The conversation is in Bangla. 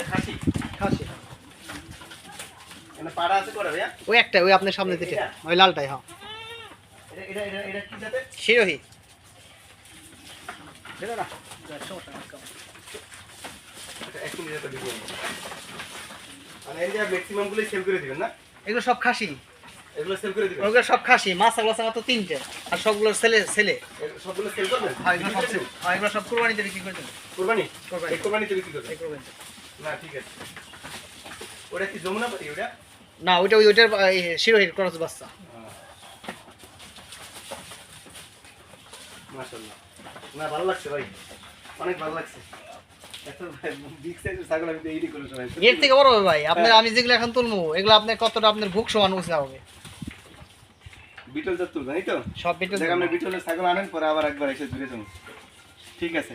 খাসি খাসি এখানে পাড়া আছে করে ভাইয়া ওই একটা ওই আপনার সামনে দিতে ওই লালটাই হ্যাঁ এটা কি জাতের শিরোহী দেখো না সমস্যা নাই একটু নিয়ে দিব মানে এই যে ম্যাক্সিমাম গুলো সেল করে দিবেন না এগুলো সব খাসি এগুলো সেল করে দিবেন ওগুলো সব খাসি মাছাগুলো মাত্র 3টে আর সবগুলো ছেলে সবগুলো সেল করবেন এগুলো সব কুরবানিতে বিক্রি করে দেন কুরবানি কুরবানি এই কুরবানিতে বিক্রি করবেন এই কুরবানিতে না ঠিক আছে ওটা কি যমুনা পাতি ওটা না ওইটার শিরোহীর ক্রস বাচ্চা মাশাআল্লাহ না ভালো লাগছে ভাই অনেক ভালো লাগছে এত বিগ সাইজের ছাগল আমি এইডি করে সবাই এর থেকে বড় হবে ভাই আপনার আমি যেগুলো এখন তুলবো এগুলো আপনার কতটা আপনার বুক সমান উঁচা হবে বিটল জাত তুলবেন এই তো সব বিটল দেখ আপনি বিটলের ছাগল আনেন পরে আবার একবার এসে জুড়ে যাবেন ঠিক আছে